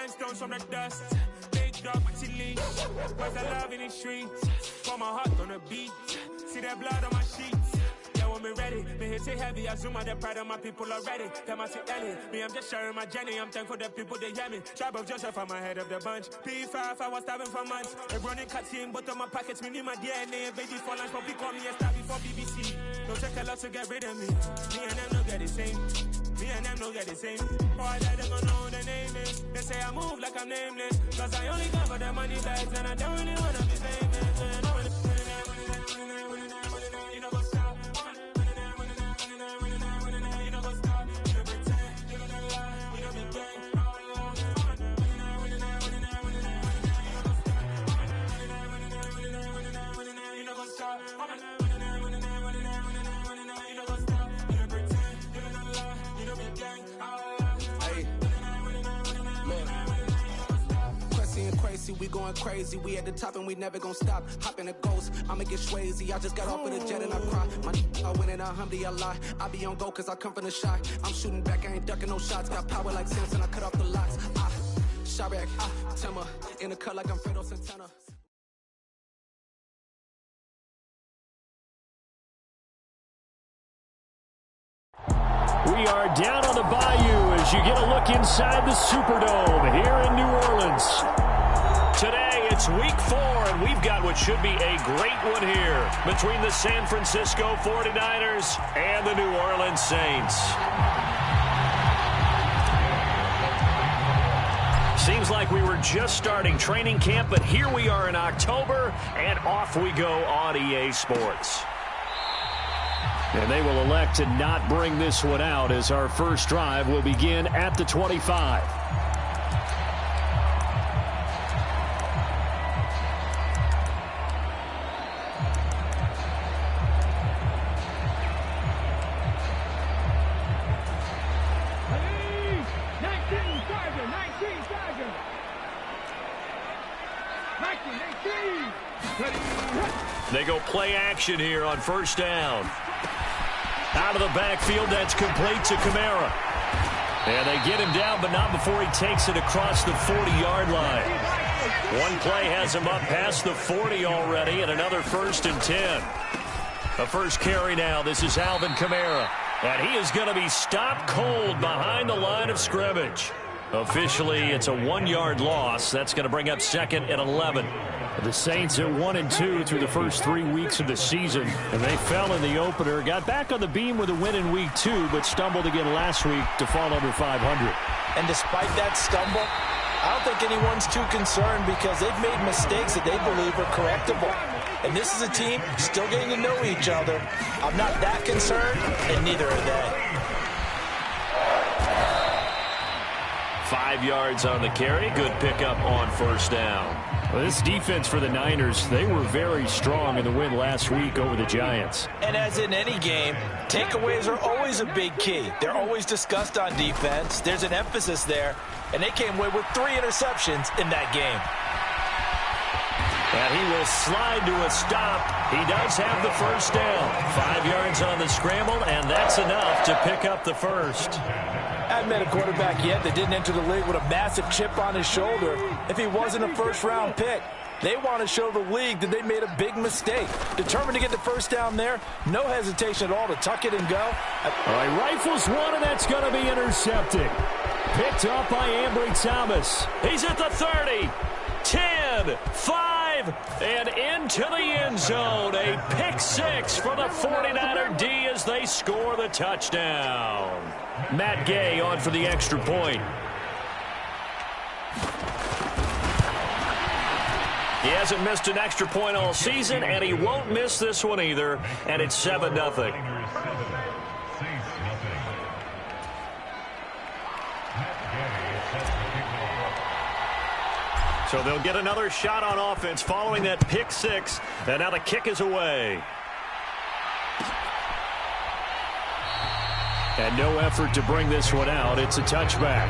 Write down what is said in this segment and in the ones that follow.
stones from the dust. Big dog, chili. Where's the love in the streets? Pour my heart on the beat. See that blood on my sheets. Yeah, when me ready, me hit it heavy. I zoom out the pride of my people already. Them I see Ellie. Me, I'm just sharing my journey. I'm thankful the people they hear me. Tribe of Joseph, I'm ahead of the bunch. P5, I was starving for months. A running cuts in, but on my pockets, me need my DNA. Baby for lunch, but call me a star before BBC. Don't take a lot to get rid of me. Me and them don't get the same. Me and them don't get the same. All that they gon' know the name is. They say I move like I'm nameless. Cause I only come for the money bags. And I don't really wanna be famous. You know what's up? You know what's up? You know pretend. You know the lie. You know be gang. You know what's up? Crazy, we going crazy. We at the top and we never gonna stop. Hop in a ghost, I'ma get swayzy. I just got off with a jet and I cry. My I win and I humdy a lot. I be on go cause I come from the shot. I'm shooting back, I ain't ducking no shots. Got power like Samson, I cut off the locks. Shot back, Timmer. In the cut like I'm Fredo Santana. We are down on the bayou as you get a look inside the Superdome here in New Orleans. Today, it's week 4, and we've got what should be a great one here between the San Francisco 49ers and the New Orleans Saints. Seems like we were just starting training camp, but here we are in October, and off we go on EA Sports. And they will elect to not bring this one out as our first drive will begin at the 25. They go play action here on first down. Out of the backfield, that's complete to Kamara. And they get him down, but not before he takes it across the 40-yard line. One play has him up past the 40 already, and another 1st and 10. A first carry now. This is Alvin Kamara. And he is going to be stopped cold behind the line of scrimmage. Officially, it's a 1-yard loss. That's going to bring up 2nd and 11. The Saints are 1-2 through the first 3 weeks of the season, and they fell in the opener. Got back on the beam with a win in week 2, but stumbled again last week to fall under 500. And despite that stumble, I don't think anyone's too concerned because they've made mistakes that they believe are correctable. And this is a team still getting to know each other. I'm not that concerned, and neither are they. 5 yards on the carry. Good pickup on first down. Well, this defense for the Niners, they were very strong in the win last week over the Giants. And as in any game, takeaways are always a big key. They're always discussed on defense. There's an emphasis there, and they came away with 3 interceptions in that game. And he will slide to a stop. He does have the first down. 5 yards on the scramble, and that's enough to pick up the first. I haven't met a quarterback yet that didn't enter the league with a massive chip on his shoulder if he wasn't a first-round pick. They want to show the league that they made a big mistake. Determined to get the first down there, no hesitation at all to tuck it and go. All right, rifles one, and that's going to be intercepted. Picked up by Ambry Thomas. He's at the 30, 10, 5, and into the end zone. A pick 6 for the 49er D as they score the touchdown. Matt Gay on for the extra point. He hasn't missed an extra point all season, and he won't miss this one either, and it's 7-0. So they'll get another shot on offense following that pick 6, and now the kick is away. And no effort to bring this one out. It's a touchback.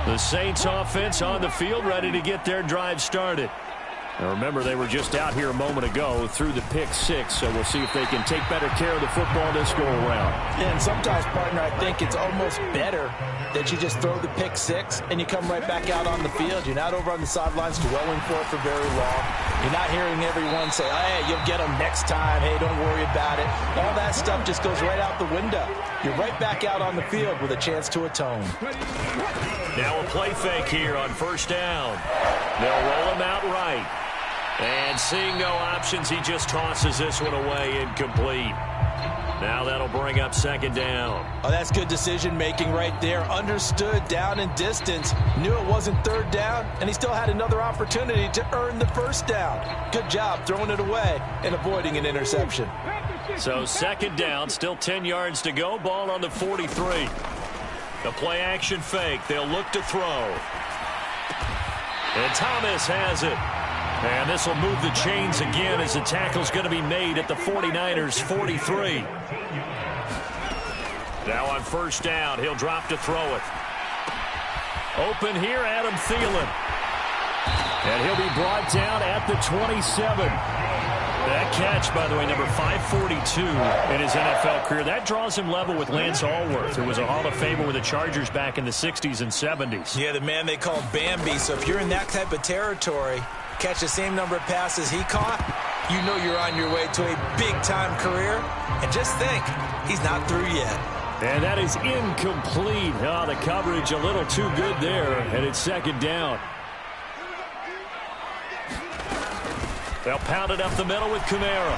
The Saints offense on the field, ready to get their drive started. Now remember, they were just out here a moment ago through the pick six, so we'll see if they can take better care of the football this go around. And sometimes, partner, I think it's almost better that you just throw the pick six and you come right back out on the field. You're not over on the sidelines dwelling for it for very long. You're not hearing everyone say, hey, you'll get them next time. Hey, don't worry about it. All that stuff just goes right out the window. You're right back out on the field with a chance to atone. Now a play fake here on first down. They'll roll him out right. And seeing no options, he just tosses this one away incomplete. Now that'll bring up second down. Oh, that's good decision-making right there. Understood down and distance. Knew it wasn't third down, and he still had another opportunity to earn the first down. Good job throwing it away and avoiding an interception. So second down, still 10 yards to go. Ball on the 43. The play-action fake. They'll look to throw. And Thomas has it. And this will move the chains again as the tackle's going to be made at the 49ers' 43. Now on first down, he'll drop to throw it. Open here, Adam Thielen. And he'll be brought down at the 27. That catch, by the way, number 542 in his NFL career. That draws him level with Lance Allworth, who was a Hall of Famer with the Chargers back in the 60s and 70s. Yeah, the man they call Bambi. So if you're in that type of territory, catch the same number of passes he caught, you know you're on your way to a big-time career. And just think, he's not through yet. And that is incomplete. Oh, the coverage a little too good there, and it's second down. They'll pound it up the middle with Kamara.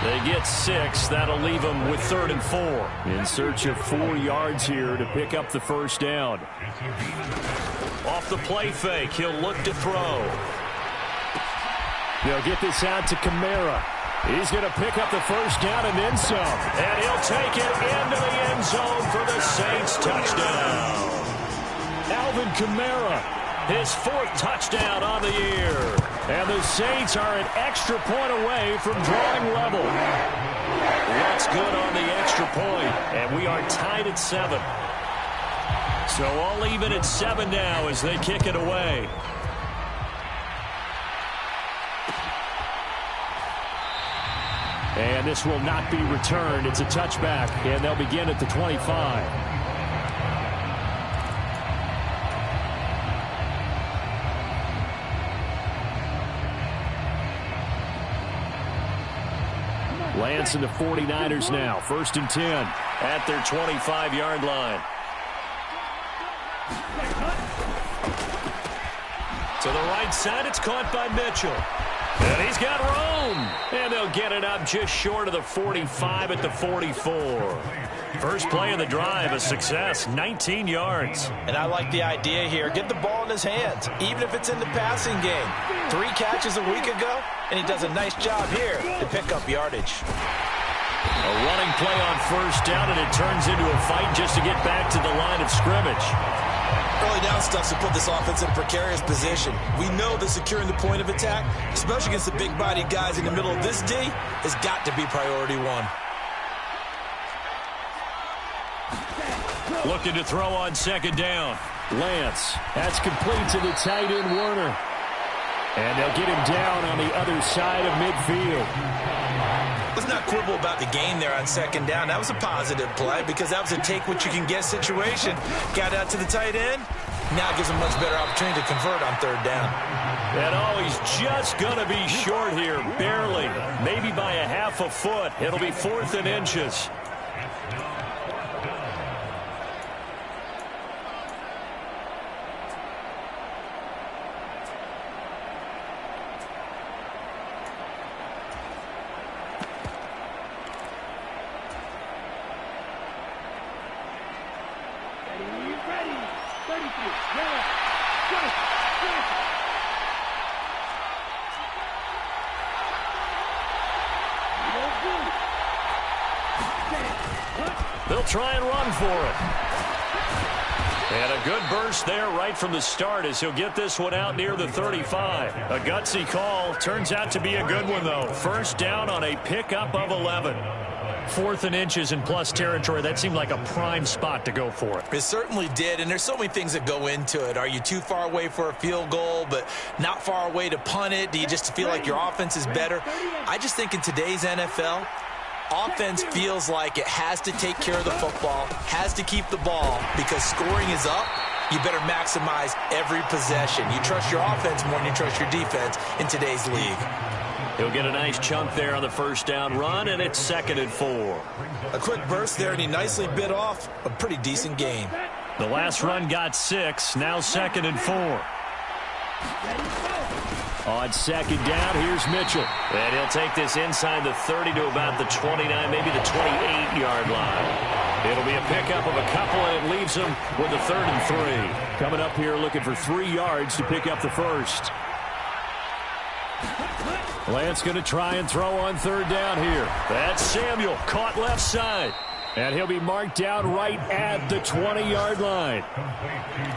They get 6. That'll leave them with 3rd and 4. In search of 4 yards here to pick up the first down. Off the play fake, he'll look to throw. They'll get this out to Kamara. He's going to pick up the first down and then some. And he'll take it into the end zone for the Saints touchdown. Alvin Kamara, his 4th touchdown on the year. And the Saints are an extra point away from drawing level. That's good on the extra point. And we are tied at 7. So all even at 7 now as they kick it away. And this will not be returned. It's a touchback, and they'll begin at the 25. Lance and the 49ers now. 1st and 10 at their 25-yard line. To the right side, it's caught by Mitchell. And he's got room. And they'll get it up just short of the 45 at the 44. First play of the drive, a success, 19 yards. And I like the idea here. Get the ball in his hands, even if it's in the passing game. 3 catches a week ago, and he does a nice job here to pick up yardage. A running play on first down, and it turns into a fight just to get back to the line of scrimmage. Early down stuff to put this offense in a precarious position. We know that securing the point of attack, especially against the big-bodied guys in the middle of this D, has got to be priority 1. Looking to throw on second down. Lance. That's complete to the tight end, Werner. And they'll get him down on the other side of midfield. Let's not quibble about the gain there on second down. That was a positive play because that was a take-what-you-can-get situation. Got out to the tight end. Now gives him a much better opportunity to convert on third down. And he's just going to be short here, barely. Maybe by a half a foot. It'll be 4th and inches. They'll try and run for it. And a good burst there right from the start as he'll get this one out near the 35. A gutsy call. Turns out to be a good one, though. First down on a pickup of 11. 4th and inches in plus territory. That seemed like a prime spot to go for it. It certainly did, and there's so many things that go into it. Are you too far away for a field goal, but not far away to punt it? Do you just feel like your offense is better? I just think in today's NFL, offense feels like it has to take care of the football, has to keep the ball, because scoring is up. You better maximize every possession. You trust your offense more than you trust your defense in today's league. He'll get a nice chunk there on the first down run, and it's 2nd and 4. A quick burst there, and he nicely bit off a pretty decent gain. The last run got 6, now 2nd and 4. On 2nd down, here's Mitchell. And he'll take this inside the 30 to about the 29, maybe the 28-yard line. It'll be a pickup of a couple, and it leaves him with a 3rd and 3. Coming up here looking for 3 yards to pick up the first. Lance going to try and throw on 3rd down here. That's Samuel, caught left side. And he'll be marked down right at the 20-yard line.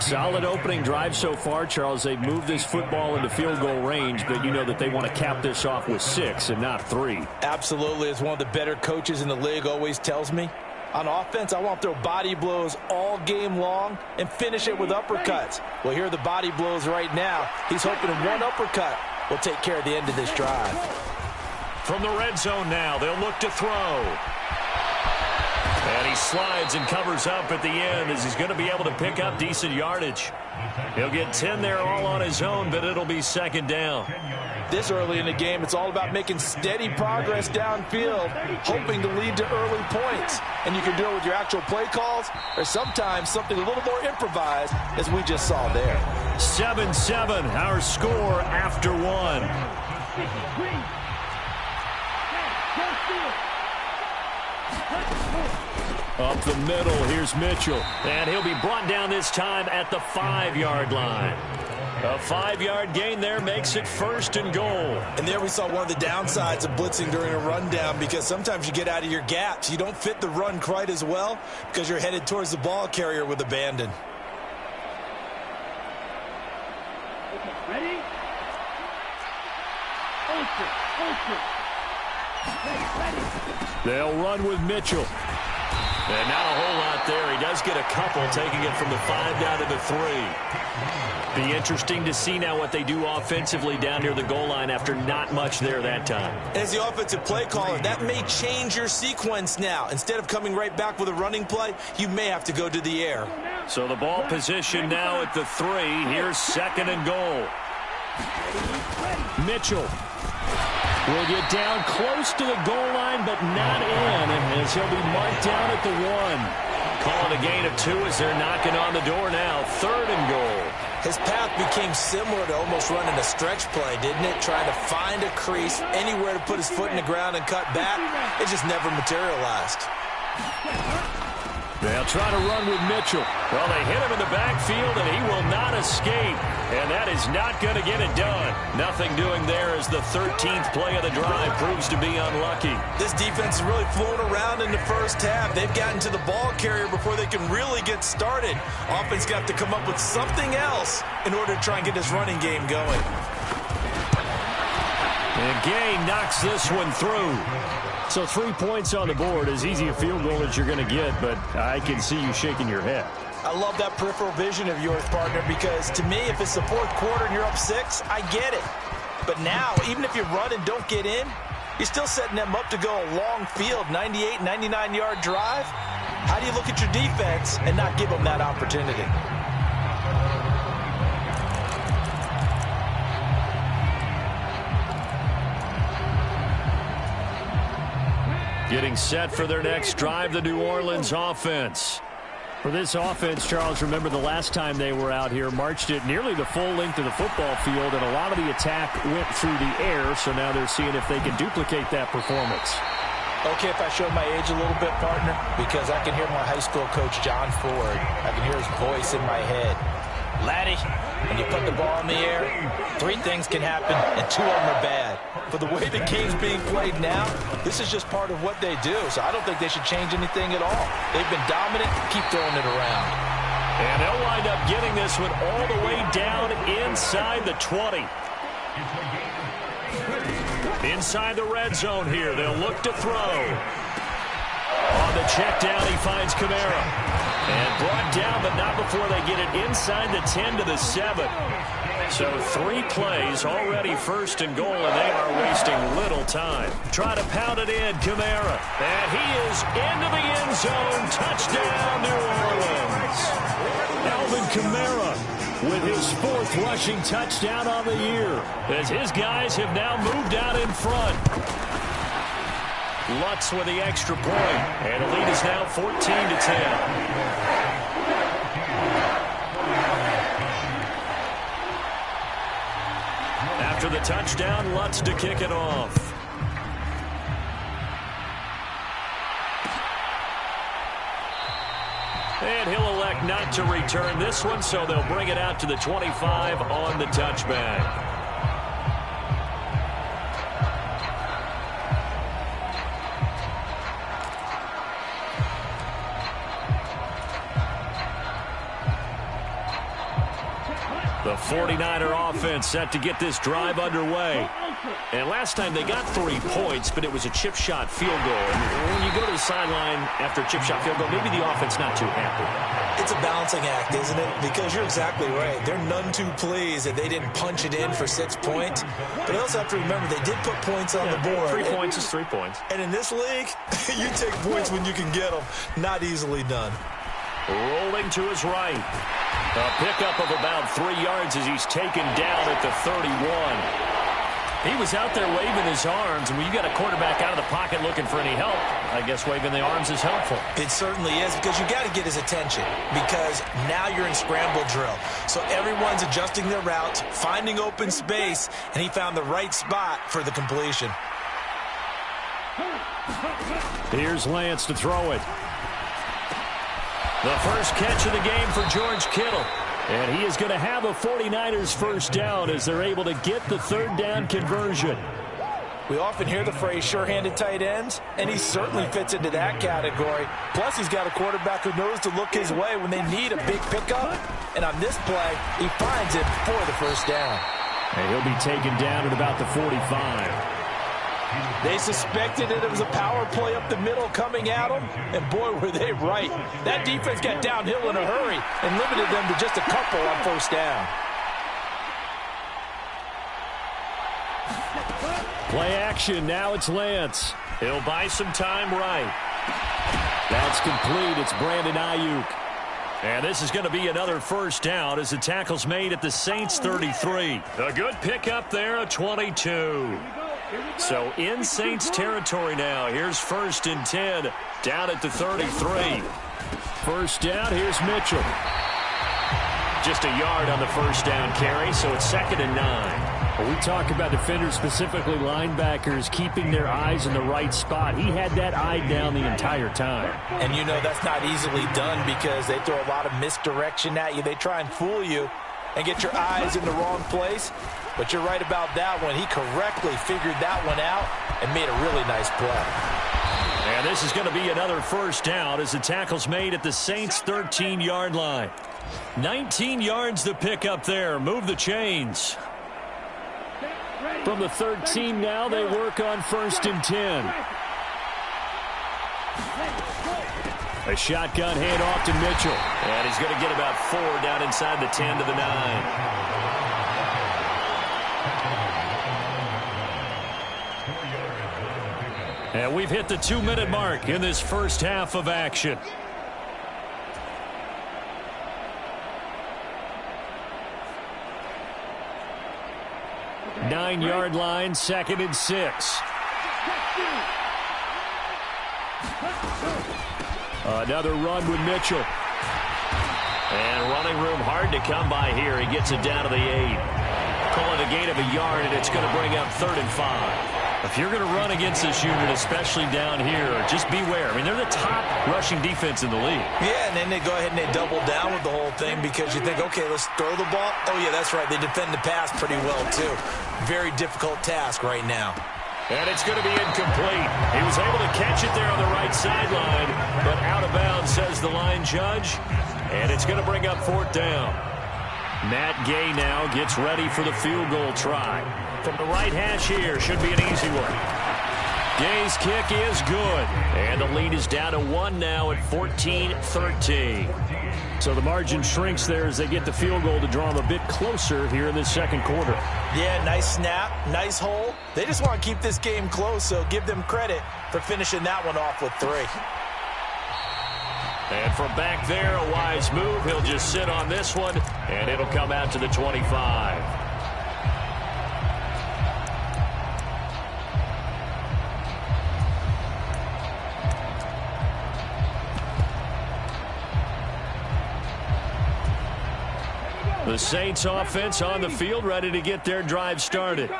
Solid opening drive so far, Charles. They've moved this football into field goal range, but you know that they want to cap this off with 6 and not 3. Absolutely. As one of the better coaches in the league always tells me, on offense, I want to throw body blows all game long and finish it with uppercuts. Well, here are the body blows right now. He's hoping one uppercut will take care of the end of this drive. From the red zone now, they'll look to throw. And he slides and covers up at the end as he's going to be able to pick up decent yardage. He'll get 10 there all on his own, but it'll be 2nd down. This early in the game, it's all about making steady progress downfield, hoping to lead to early points. And you can do it with your actual play calls or sometimes something a little more improvised, as we just saw there. 7-7, our score after 1. Up the middle, here's Mitchell. And he'll be brought down this time at the 5-yard line. A 5-yard gain there makes it 1st and goal. And there we saw one of the downsides of blitzing during a rundown, because sometimes you get out of your gaps. You don't fit the run quite as well because you're headed towards the ball carrier with abandon. Ready? They'll run with Mitchell. And not a whole lot there. He does get a couple, taking it from the 5 down to the 3. Be interesting to see now what they do offensively down near the goal line after not much there that time. As the offensive play caller, that may change your sequence now. Instead of coming right back with a running play, you may have to go to the air. So the ball position now at the 3. Here's 2nd and goal. Mitchell will get down close to the goal line, but not in, as he'll be marked down at the 1. Calling a gain of 2 as they're knocking on the door now. 3rd and goal. His path became similar to almost running a stretch play, didn't it? Trying to find a crease, anywhere to put his foot in the ground and cut back. It just never materialized. They'll try to run with Mitchell. Well, they hit him in the backfield, and he will not escape. And that is not going to get it done. Nothing doing there as the 13th play of the drive proves to be unlucky. This defense is really flown around in the first half. They've gotten to the ball carrier before they can really get started. Offense got to come up with something else in order to try and get this running game going. And Gay knocks this one through. So 3 points on the board, as easy a field goal as you're going to get, but I can see you shaking your head. I love that peripheral vision of yours, partner, because to me, if it's the 4th quarter and you're up 6, I get it. But now, even if you run and don't get in, you're still setting them up to go a long field, 98, 99-yard drive. How do you look at your defense and not give them that opportunity? Getting set for their next drive, the New Orleans offense. For this offense, Charles, remember the last time they were out here, marched it nearly the full length of the football field, and a lot of the attack went through the air, so now they're seeing if they can duplicate that performance. Okay, if I show my age a little bit, partner, because I can hear my high school coach, John Ford. I can hear his voice in my head. Laddie, when you put the ball in the air, 3 things can happen, and 2 of them are bad. For the way the game's being played now, this is just part of what they do, so I don't think they should change anything at all. They've been dominant. Keep throwing it around. And they'll wind up getting this one all the way down inside the 20. Inside the red zone here, they'll look to throw. the check down, he finds Kamara. And brought down, but not before they get it inside the 10 to the 7. So 3 plays, already first and goal, and they are wasting little time. Try to pound it in, Kamara. And he is into the end zone. Touchdown, New Orleans. Alvin Kamara with his 4th rushing touchdown on the year, as his guys have now moved out in front. Lutz with the extra point, and the lead is now 14-10. After the touchdown, Lutz to kick it off. And he'll elect not to return this one, so they'll bring it out to the 25 on the touchback. The 49er offense set to get this drive underway. And last time they got 3 points, but it was a chip shot field goal. And when you go to the sideline after a chip shot field goal, maybe the offense not too happy. It's a balancing act, isn't it? Because you're exactly right. They're none too pleased that they didn't punch it in for 6 points. But you also have to remember they did put points on the board. 3 points is 3 points. And in this league, you take points when you can get them. Not easily done. Rolling to his right. A pickup of about 3 yards as he's taken down at the 31. He was out there waving his arms, and when you got a quarterback out of the pocket looking for any help, I guess waving the arms is helpful. It certainly is, because you got to get his attention, because now you're in scramble drill. So everyone's adjusting their routes, finding open space, and he found the right spot for the completion. Here's Lance to throw it. The first catch of the game for George Kittle. And he is going to have a 49ers first down as they're able to get the 3rd down conversion. We often hear the phrase sure-handed tight ends, and he certainly fits into that category. Plus, he's got a quarterback who knows to look his way when they need a big pickup. And on this play, he finds it for the first down. And he'll be taken down at about the 45. They suspected that it was a power play up the middle coming at them, and boy, were they right. That defense got downhill in a hurry and limited them to just a couple on first down. Play action, now it's Lance. He'll buy some time right. That's complete, it's Brandon Ayuk. And this is going to be another first down as the tackle's made at the Saints 33. A good pickup there, a 22. So in Saints territory now. Here's 1st and 10 down at the 33. First down, here's Mitchell. Just a yard on the first down carry, so it's 2nd and 9. Well, we talk about defenders, specifically linebackers, keeping their eyes in the right spot. He had that eye down the entire time. And you know that's not easily done because they throw a lot of misdirection at you. They try and fool you and get your eyes in the wrong place. But you're right about that one. He correctly figured that one out and made a really nice play. And this is going to be another first down as the tackle's made at the Saints' 13-yard line. 19 yards to pick up there. Move the chains. From the 13 now, they work on 1st and 10. A shotgun handoff to Mitchell. And he's going to get about 4 down inside the 10 to the 9. And we've hit the 2-minute mark in this first half of action. Nine-yard line, 2nd and 6. Another run with Mitchell. And running room hard to come by here. He gets it down to the 8. Calling a gain of a yard, and it's going to bring up 3rd and 5. If you're going to run against this unit, especially down here, just beware. I mean, they're the top rushing defense in the league. Yeah, and then they go ahead and they double down with the whole thing because you think, okay, let's throw the ball. Oh, yeah, that's right. They defend the pass pretty well, too. Very difficult task right now. And it's going to be incomplete. He was able to catch it there on the right sideline, but out of bounds, says the line judge. And it's going to bring up 4th down. Matt Gay now gets ready for the field goal try. From the right hash here, should be an easy one. Gay's kick is good. And the lead is down to 1 now at 14-13. So the margin shrinks there as they get the field goal to draw them a bit closer here in the second quarter. Yeah, nice snap, nice hole. They just want to keep this game close, so give them credit for finishing that one off with 3. And from back there, a wise move. He'll just sit on this one, and it'll come out to the 25. The Saints offense on the field, ready to get their drive started.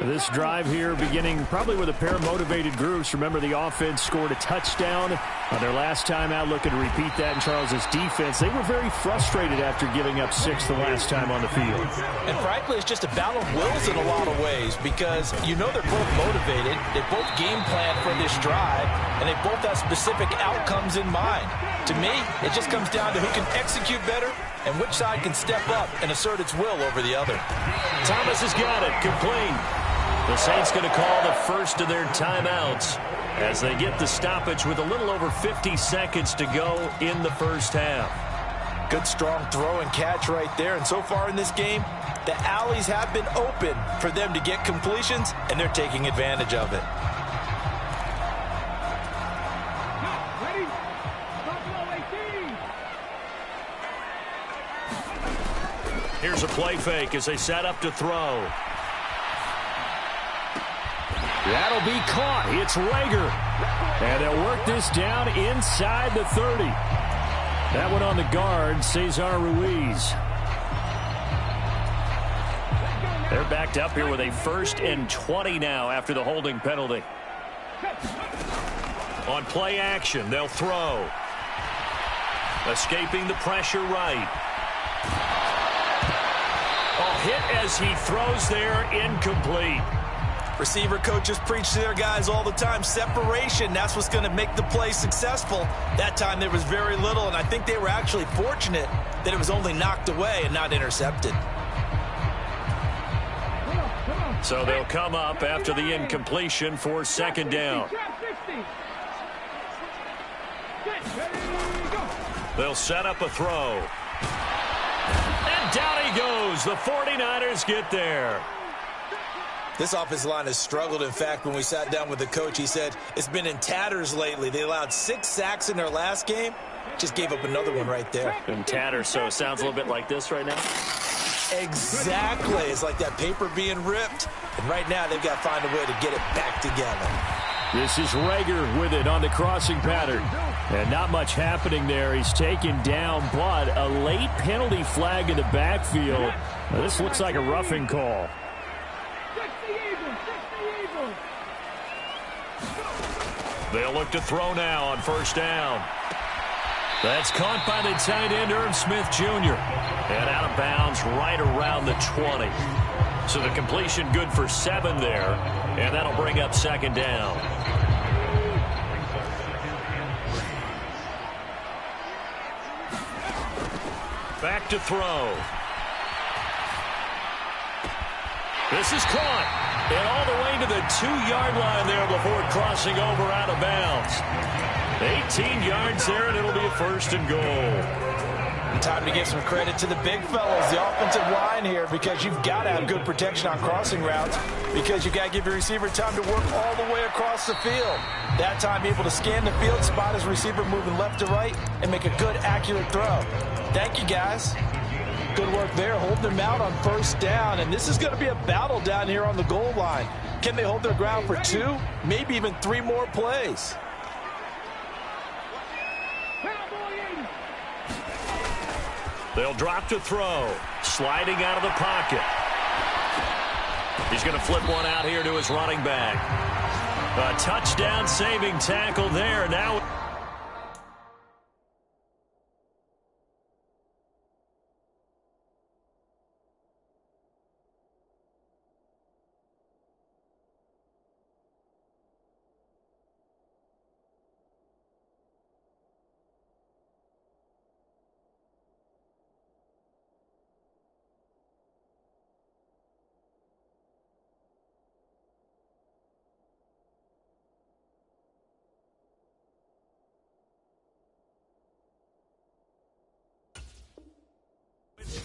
This drive here beginning probably with a pair of motivated groups. Remember, the offense scored a touchdown on their last time out, looking to repeat that in Charles's defense. They were very frustrated after giving up 6 the last time on the field. And frankly, it's just a battle of wills in a lot of ways because you know they're both motivated. They both game plan for this drive, and they both have specific outcomes in mind. To me, it just comes down to who can execute better and which side can step up and assert its will over the other. Thomas has got it, complete. The Saints going to call the first of their timeouts as they get the stoppage with a little over 50 seconds to go in the first half. Good strong throw and catch right there. And so far in this game, the alleys have been open for them to get completions, and they're taking advantage of it. Here's a play fake as they set up to throw. That'll be caught. It's Rager. And they'll work this down inside the 30. That one on the guard, Cesar Ruiz. They're backed up here with a 1st and 20 now after the holding penalty. On play action, they'll throw. Escaping the pressure right. Hit as he throws there, incomplete. Receiver coaches preach to their guys all the time. Separation, that's what's going to make the play successful. That time there was very little, and I think they were actually fortunate that it was only knocked away and not intercepted. So they'll come up after the incompletion for 2nd down. They'll set up a throw. And down he goes. The 49ers get there. This offensive line has struggled. In fact, when we sat down with the coach, he said it's been in tatters lately. They allowed 6 sacks in their last game. Just gave up another one right there. In tatters, so it sounds a little bit like this right now. Exactly. It's like that paper being ripped. And right now, they've got to find a way to get it back together. This is Rager with it on the crossing pattern. And not much happening there. He's taken down, but a late penalty flag in the backfield. Now, this looks like a roughing call. They'll look to throw now on 1st down. That's caught by the tight end, Irv Smith Jr. And out of bounds right around the 20. So the completion good for 7 there. And that'll bring up 2nd down. Back to throw. This is caught. And all the way to the 2-yard line there before crossing over out of bounds. 18 yards there, and it'll be a 1st and goal. Time to give some credit to the big fellas, the offensive line here, because you've got to have good protection on crossing routes, because you've got to give your receiver time to work all the way across the field. That time able to scan the field, spot his receiver moving left to right, and make a good, accurate throw. Thank you, guys. Good work there, holding them out on 1st down, and this is going to be a battle down here on the goal line. Can they hold their ground for 2, maybe even 3 more plays? They'll drop to throw, sliding out of the pocket. He's going to flip one out here to his running back. A touchdown saving tackle there. Now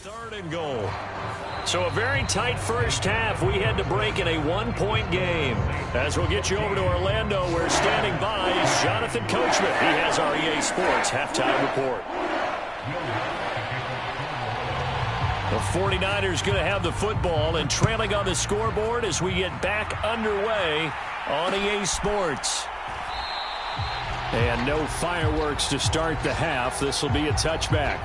Third and goal. So a very tight first half. We had to break in a one-point game. As we'll get you over to Orlando, where standing by is Jonathan Coachman. He has our EA Sports halftime report. The 49ers going to have the football and trailing on the scoreboard as we get back underway on EA Sports. And no fireworks to start the half. This will be a touchback.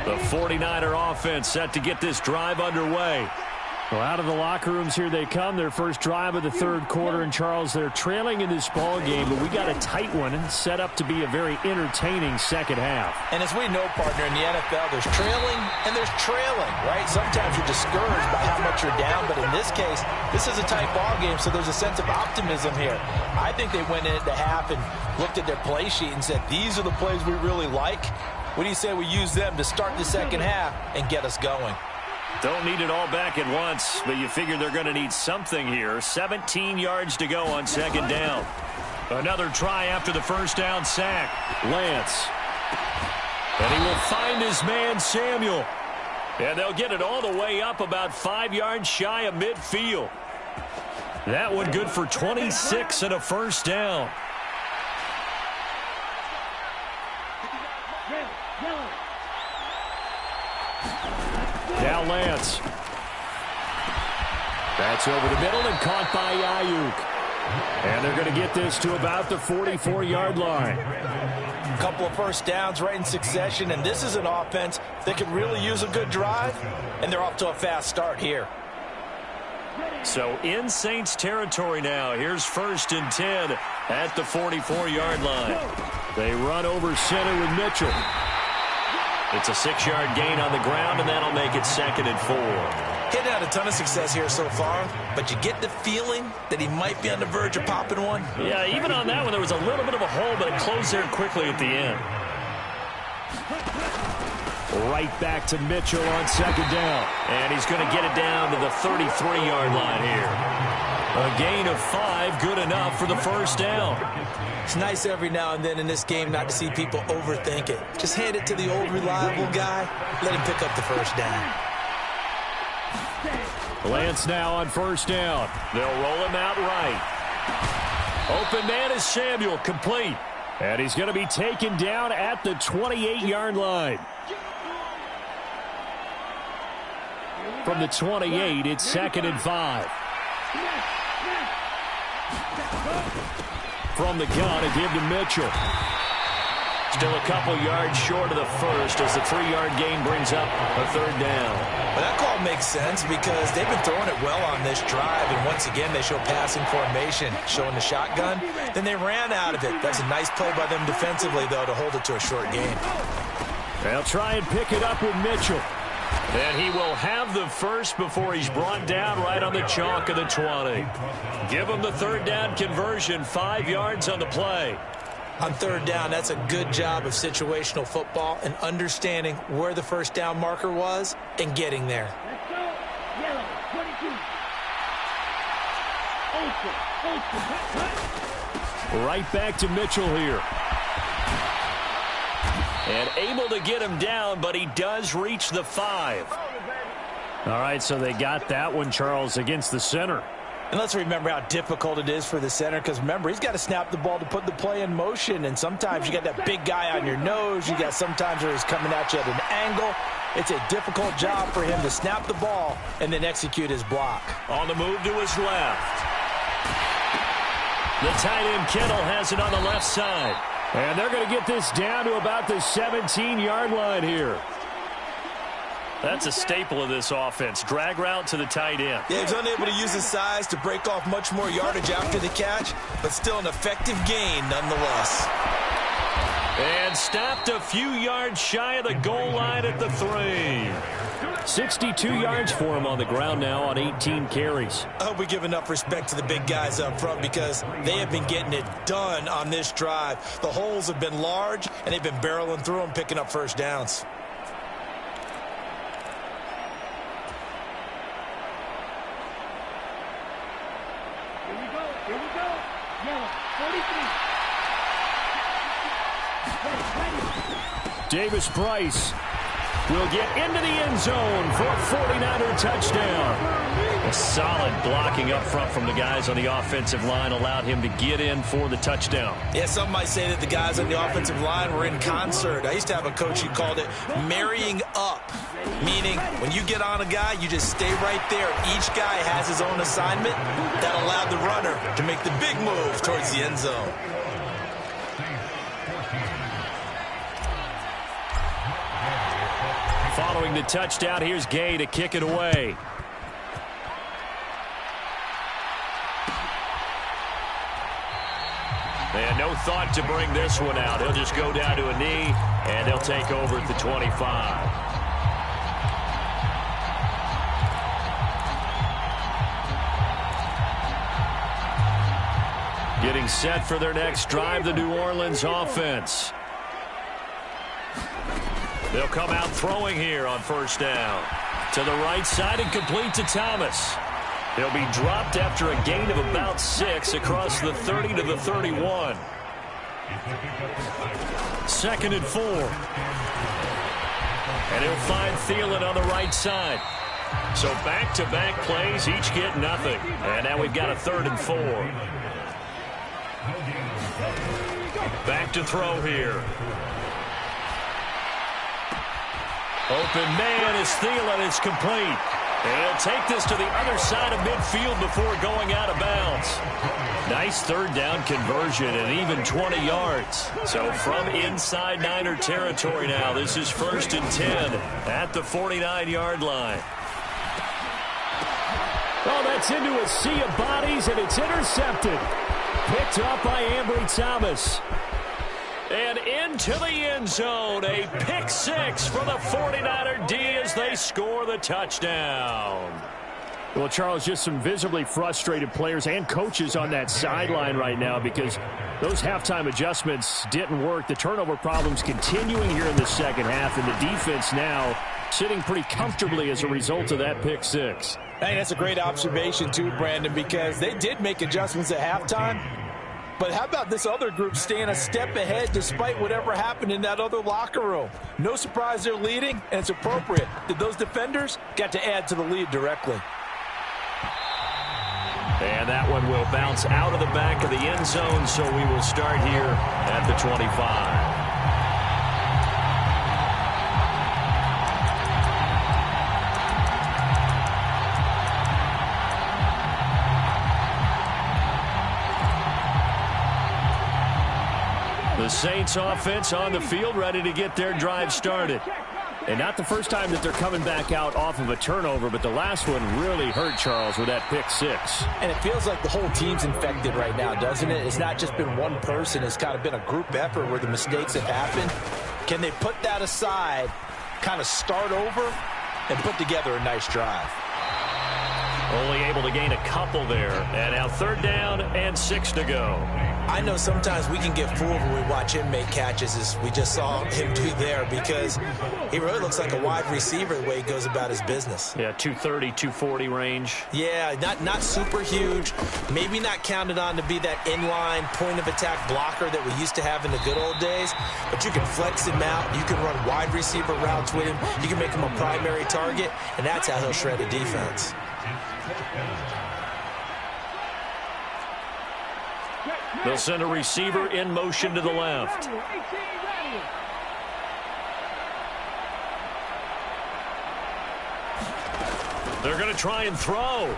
The 49er offense set to get this drive underway. Well, out of the locker rooms here they come. Their first drive of the third quarter. And, Charles, they're trailing in this ball game, but we got a tight one and set up to be a very entertaining second half. And as we know, partner, in the NFL, there's trailing and there's trailing, right? Sometimes you're discouraged by how much you're down, but in this case, this is a tight ball game, so there's a sense of optimism here. I think they went into half and looked at their play sheet and said, these are the plays we really like. What do you say we use them to start the second half and get us going? Don't need it all back at once, but you figure they're going to need something here. 17 yards to go on second down. Another try after the first down sack. Lance. And he will find his man, Samuel. And they'll get it all the way up about 5 yards shy of midfield. That one good for 26 and a first down. Now Lance. That's over the middle and caught by Ayuk. And they're going to get this to about the 44-yard line. A couple of first downs right in succession, and this is an offense that could really use a good drive, and they're off to a fast start here. So in Saints territory now. Here's 1st and 10 at the 44-yard line. They run over center with Mitchell. It's a 6-yard gain on the ground, and that'll make it 2nd and 4. Hitting had a ton of success here so far, but you get the feeling that he might be on the verge of popping one. Yeah, even on that one, there was a little bit of a hole, but it closed there quickly at the end. Right back to Mitchell on 2nd down. And he's going to get it down to the 33-yard line here. A gain of 5, good enough for the first down. It's nice every now and then in this game not to see people overthink it. Just hand it to the old reliable guy. Let him pick up the first down. Lance now on first down. They'll roll him out right. Open man is Samuel, complete. And he's going to be taken down at the 28-yard line. From the 28, it's 2nd and 5. From the gun, a give to Mitchell. Still a couple yards short of the first as the 3-yard gain brings up a 3rd down. Well, that call makes sense because they've been throwing it well on this drive, and once again they show passing formation, showing the shotgun. Then they ran out of it. That's a nice play by them defensively, though, to hold it to a short gain. They'll try and pick it up with Mitchell. And he will have the first before he's brought down right on the chalk of the 20. Give him the 3rd down conversion, 5 yards on the play. On 3rd down, that's a good job of situational football and understanding where the first down marker was and getting there. Right back to Mitchell here. And able to get him down, but he does reach the 5. All right, so they got that one, Charles, against the center. And let's remember how difficult it is for the center, because remember, he's got to snap the ball to put the play in motion, and sometimes you got that big guy on your nose. You got sometimes where he's coming at you at an angle. It's a difficult job for him to snap the ball and then execute his block. On the move to his left. The tight end Kittle has it on the left side. And they're going to get this down to about the 17-yard line here. That's a staple of this offense. Drag route to the tight end. Yeah, he's unable to use his size to break off much more yardage after the catch, but still an effective gain nonetheless. And stopped a few yards shy of the goal line at the 3. 62 yards for him on the ground now on 18 carries. I hope we give enough respect to the big guys up front because they have been getting it done on this drive. The holes have been large, and they've been barreling through them, picking up first downs. Davis Price will get into the end zone for a 49er touchdown. A solid blocking up front from the guys on the offensive line allowed him to get in for the touchdown. Yeah, some might say that the guys on the offensive line were in concert. I used to have a coach who called it marrying up, meaning when you get on a guy, you just stay right there. Each guy has his own assignment that allowed the runner to make the big move towards the end zone. Following the touchdown, here's Gay to kick it away. And no thought to bring this one out. He'll just go down to a knee, and they'll take over at the 25. Getting set for their next drive, the New Orleans offense. They'll come out throwing here on first down. To the right side and complete to Thomas. He'll be dropped after a gain of about 6 across the 30 to the 31. 2nd and 4. And he'll find Thielen on the right side. So back-to-back plays, each get nothing. And now we've got a 3rd and 4. Back to throw here. Open man is Thielen. It's complete. And he'll take this to the other side of midfield before going out of bounds. Nice 3rd down conversion and even 20 yards. So from inside Niner territory now, this is 1st and 10 at the 49-yard line. Oh, that's into a sea of bodies, and it's intercepted. Picked up by Ambry Thomas. And into the end zone, a pick 6 for the 49er D as they score the touchdown. Well, Charles, just some visibly frustrated players and coaches on that sideline right now because those halftime adjustments didn't work. The turnover problems continuing here in the second half, and the defense now sitting pretty comfortably as a result of that pick 6. Hey, that's a great observation too, Brandon, because they did make adjustments at halftime. But how about this other group staying a step ahead despite whatever happened in that other locker room? No surprise they're leading, and it's appropriate that those defenders got to add to the lead directly. And that one will bounce out of the back of the end zone, so we will start here at the 25. The Saints offense on the field, ready to get their drive started. And not the first time that they're coming back out off of a turnover, but the last one really hurt Charles with that pick 6. And it feels like the whole team's infected right now, doesn't it? It's not just been one person. It's kind of been a group effort where the mistakes have happened. Can they put that aside, kind of start over, and put together a nice drive? Only able to gain a couple there. And now 3rd down and 6 to go. I know sometimes we can get fooled when we watch him make catches, as we just saw him do there, because he really looks like a wide receiver the way he goes about his business. Yeah, 230, 240 range. Yeah, not super huge. Maybe not counted on to be that inline point-of-attack blocker that we used to have in the good old days, but you can flex him out. You can run wide receiver routes with him. You can make him a primary target, and that's how he'll shred a defense. They'll send a receiver in motion to the left. They're going to try and throw.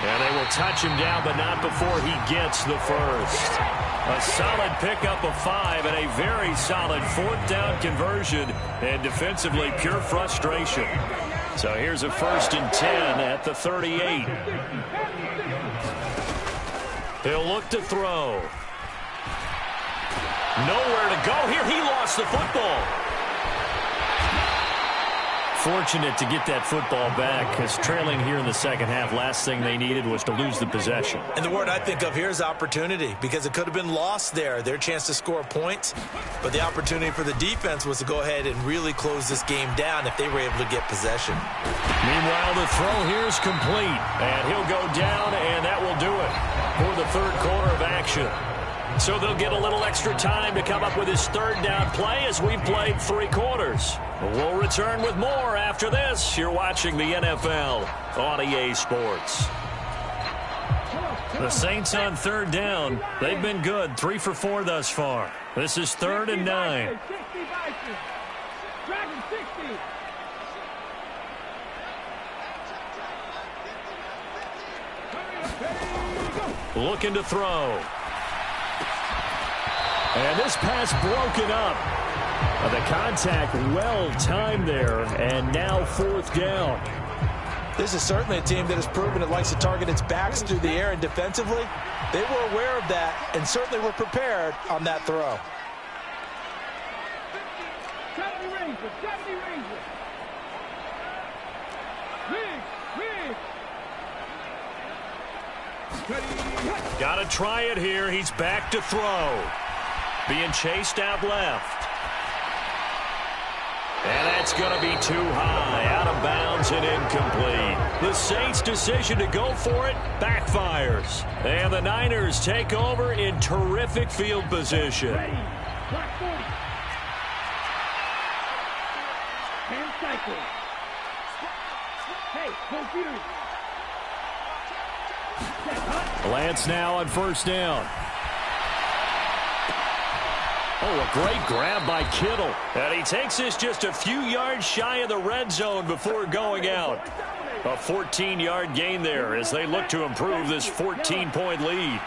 And they will touch him down, but not before he gets the first. A solid pickup of 5 and a very solid 4th down conversion. And defensively, pure frustration. So here's a 1st and 10 at the 38. He'll look to throw. Nowhere to go here. He lost the football. fortunate to get that football back because trailing here in the second half, last thing they needed was to lose the possession. And the word I think of here is opportunity, because it could have been lost there, their chance to score points. But the opportunity for the defense was to go ahead and really close this game down if they were able to get possession. Meanwhile, the throw here is complete, and he'll go down, and that will do it for the third quarter of action. So they'll get a little extra time to come up with his third down play as we've played 3 quarters. We'll return with more after this. You're watching the NFL on EA Sports. The Saints on third down. They've been good, 3 for 4 thus far. This is 3rd and 9. Looking to throw. And this pass broken up. The contact well timed there, and now 4th down. This is certainly a team that has proven it likes to target its backs through the air, and defensively, they were aware of that and certainly were prepared on that throw. Got to try it here. He's back to throw. Being chased out left. And that's going to be too high, out of bounds and incomplete. The Saints' decision to go for it backfires. And the Niners take over in terrific field position. Lance now on 1st down. Oh, a great grab by Kittle. And he takes this just a few yards shy of the red zone before going out. A 14-yard gain there as they look to improve this 14-point lead.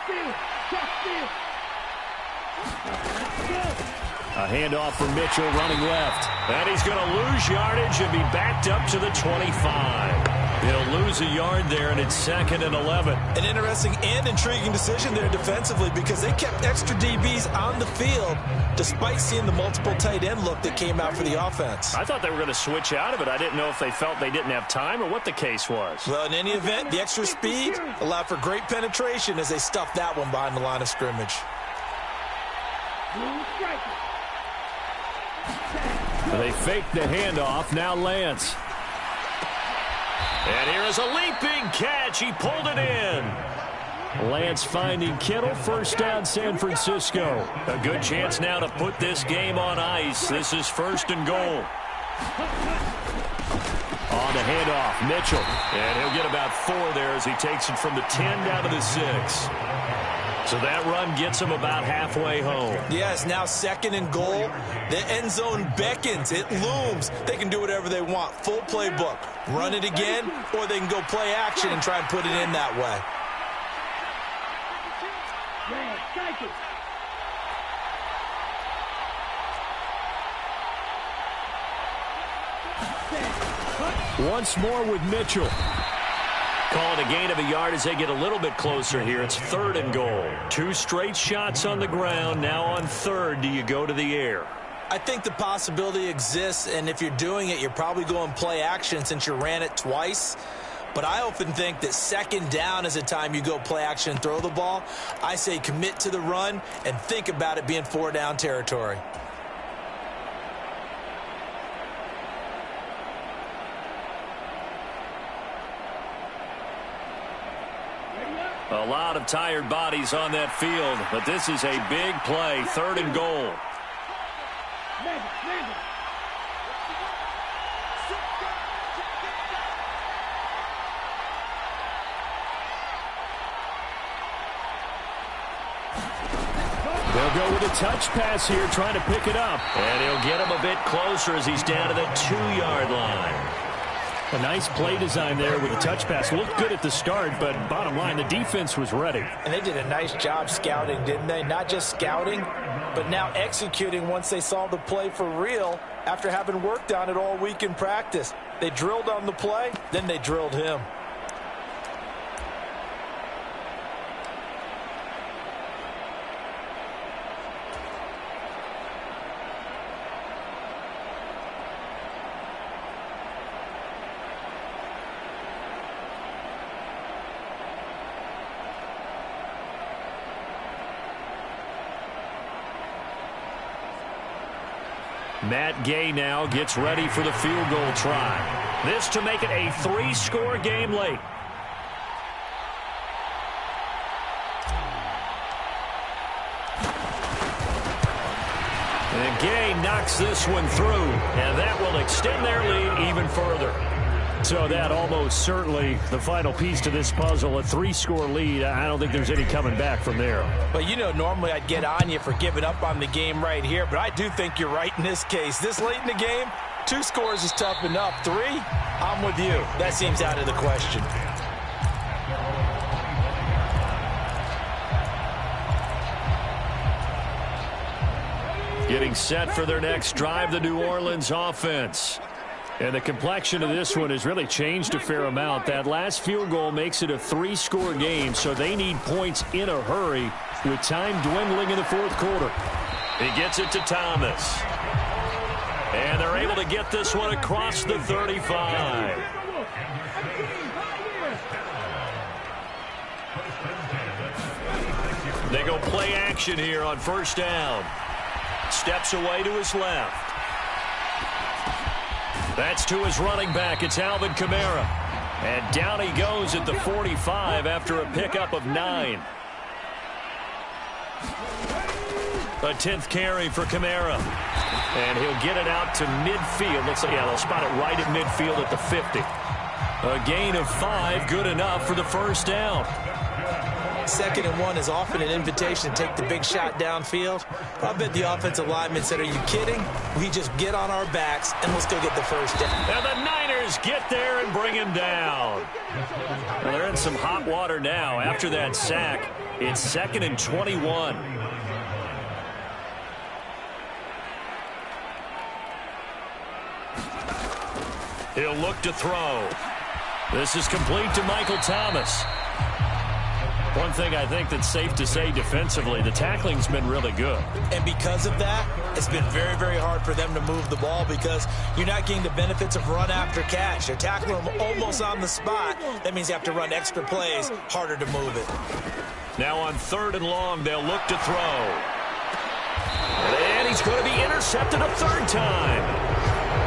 A handoff for Mitchell running left. And he's going to lose yardage and be backed up to the 25. He'll lose a yard there, and it's 2nd and 11. An interesting and intriguing decision there defensively, because they kept extra DBs on the field despite seeing the multiple tight end look that came out for the offense. I thought they were going to switch out of it. I didn't know if they felt they didn't have time or what the case was. Well, in any event, the extra speed allowed for great penetration as they stuffed that one behind the line of scrimmage. They faked the handoff. Now Lance. And here is a leaping catch. He pulled it in. Lance finding Kittle. 1st down, San Francisco. A good chance now to put this game on ice. This is 1st and goal. On the handoff, Mitchell. And he'll get about 4 there as he takes it from the 10 down to the 6. So that run gets him about halfway home. Yes, now 2nd and goal. The end zone beckons. It looms. They can do whatever they want. Full playbook. Run it again, or they can go play action and try and put it in that way. Once more with Mitchell. Call it a gain of a yard as they get a little bit closer here. It's 3rd and goal. 2 straight shots on the ground. Now on 3rd, do you go to the air? I think the possibility exists, and if you're doing it, you're probably going play action since you ran it twice. But I often think that 2nd down is a time you go play action and throw the ball. I say commit to the run and think about it being 4-down territory. A lot of tired bodies on that field, but this is a big play. 3rd and goal. They'll go with a touch pass here, trying to pick it up. And he'll get him a bit closer as he's down to the 2-yard line. A nice play design there with a touch pass. Looked good at the start, but bottom line, the defense was ready. And they did a nice job scouting, didn't they? Not just scouting, but now executing once they saw the play for real after having worked on it all week in practice. They drilled on the play, then they drilled him. Matt Gay now gets ready for the field goal try. This to make it a 3-score game late. And Gay knocks this one through, and that will extend their lead even further. So that almost certainly the final piece to this puzzle, a 3-score lead. I don't think there's any coming back from there. But, you know, normally I'd get on you for giving up on the game right here, but I do think you're right in this case. This late in the game, 2 scores is tough enough. 3, I'm with you. That seems out of the question. Getting set for their next drive, the New Orleans offense. And the complexion of this one has really changed a fair amount. That last field goal makes it a 3-score game, so they need points in a hurry with time dwindling in the fourth quarter. He gets it to Thomas. And they're able to get this one across the 35. They go play action here on first down. Steps away to his left. That's to his running back. It's Alvin Kamara. And down he goes at the 45 after a pickup of 9. A 10th carry for Kamara. And he'll get it out to midfield. Looks like, yeah, they'll spot it right at midfield at the 50. A gain of 5, good enough for the first down. 2nd and 1 is often an invitation to take the big shot downfield. I bet the offensive lineman said, are you kidding? We just get on our backs and let's go get the first down. And the Niners get there and bring him down. Well, they're in some hot water now after that sack. It's 2nd and 21. He'll look to throw. This is complete to Michael Thomas. One thing I think that's safe to say defensively, the tackling's been really good. And because of that, it's been very, very hard for them to move the ball because you're not getting the benefits of run after catch. They're tackling them almost on the spot. That means you have to run extra plays, harder to move it. Now on 3rd and long, they'll look to throw. And he's going to be intercepted a 3rd time.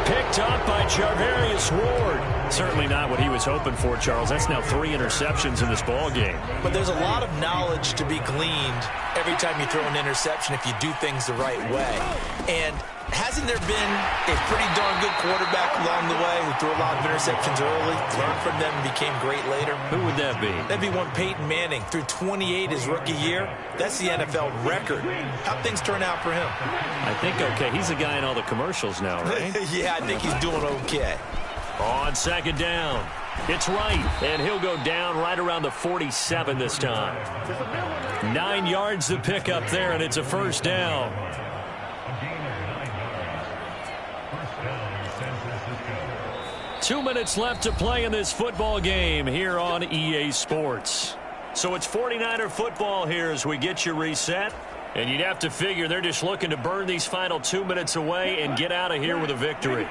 Picked up by Charvarius Ward. Certainly not what he was hoping for, Charles. That's now 3 interceptions in this ball game. But there's a lot of knowledge to be gleaned every time you throw an interception if you do things the right way. And hasn't there been a pretty darn good quarterback along the way who threw a lot of interceptions early, learned from them, and became great later? Who would that be? That'd be one Peyton Manning. Threw 28 his rookie year. That's the NFL record. How'd things turn out for him? I think okay. He's the guy in all the commercials now, right? Yeah, I think he's doing okay. On 2nd down, it's Wright, and he'll go down right around the 47 this time. 9 yards to pick up there, and it's a first down. Two minutes left to play in this football game here on EA Sports. So it's 49er football here as we get you reset. And you'd have to figure they're just looking to burn these final 2 minutes away and get out of here with a victory.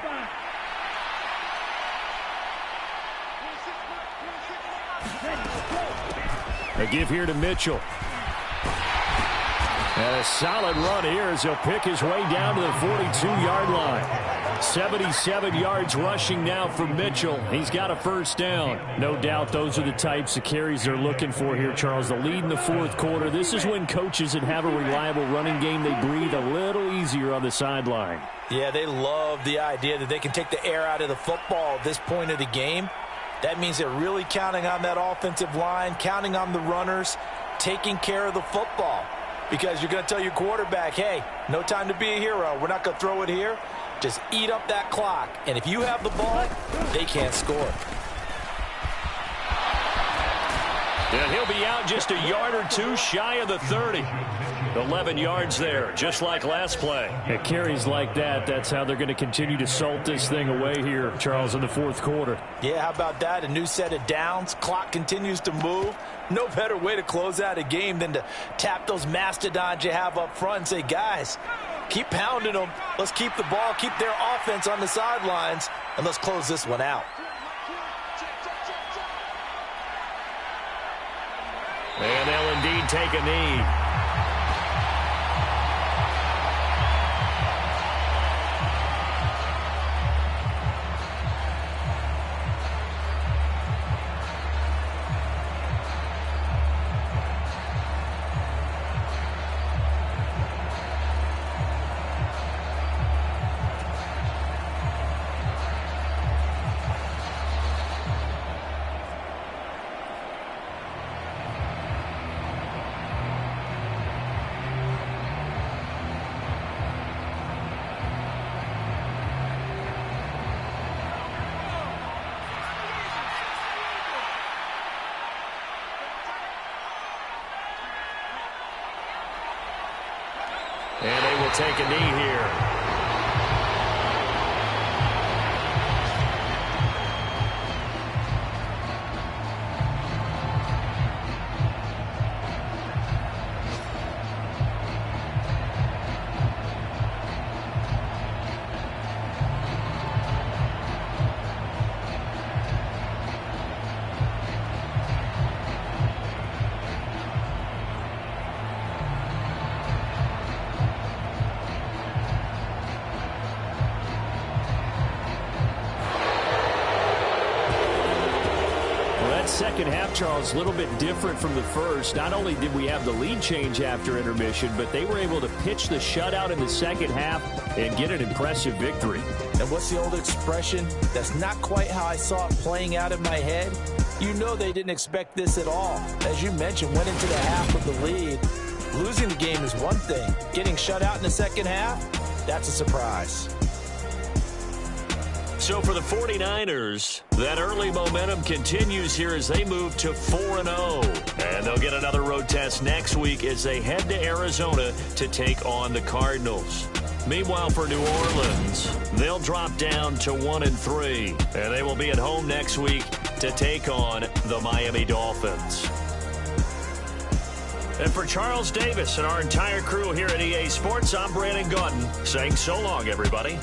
A give here to Mitchell. And a solid run here as he'll pick his way down to the 42-yard line. 77 yards rushing now for Mitchell. He's got a first down. No doubt those are the types of carries they're looking for here, Charles. The lead in the fourth quarter. This is when coaches that have a reliable running game, they breathe a little easier on the sideline. Yeah, they love the idea that they can take the air out of the football at this point of the game. That means they're really counting on that offensive line, counting on the runners, taking care of the football. Because you're going to tell your quarterback, hey, no time to be a hero. We're not going to throw it here. Just eat up that clock. And if you have the ball, they can't score. And he'll be out just a yard or two shy of the 30. 11 yards there, just like last play. At carries like that, that's how they're going to continue to salt this thing away here, Charles, in the fourth quarter. Yeah, how about that? A new set of downs. Clock continues to move. No better way to close out a game than to tap those mastodons you have up front and say, guys, keep pounding them. Let's keep the ball, keep their offense on the sidelines, and let's close this one out. And they'll indeed take a knee. take a knee here. Second half, Charles, a little bit different from the first. Not only did we have the lead change after intermission, but they were able to pitch the shutout in the second half and get an impressive victory. And what's the old expression? That's not quite how I saw it playing out in my head. You know they didn't expect this at all. As you mentioned, went into the half with the lead. Losing the game is one thing. Getting shut out in the second half, that's a surprise. So for the 49ers, that early momentum continues here as they move to 4-0. And they'll get another road test next week as they head to Arizona to take on the Cardinals. Meanwhile, for New Orleans, they'll drop down to 1-3. And they will be at home next week to take on the Miami Dolphins. And for Charles Davis and our entire crew here at EA Sports, I'm Brandon Gaudin saying so long, everybody.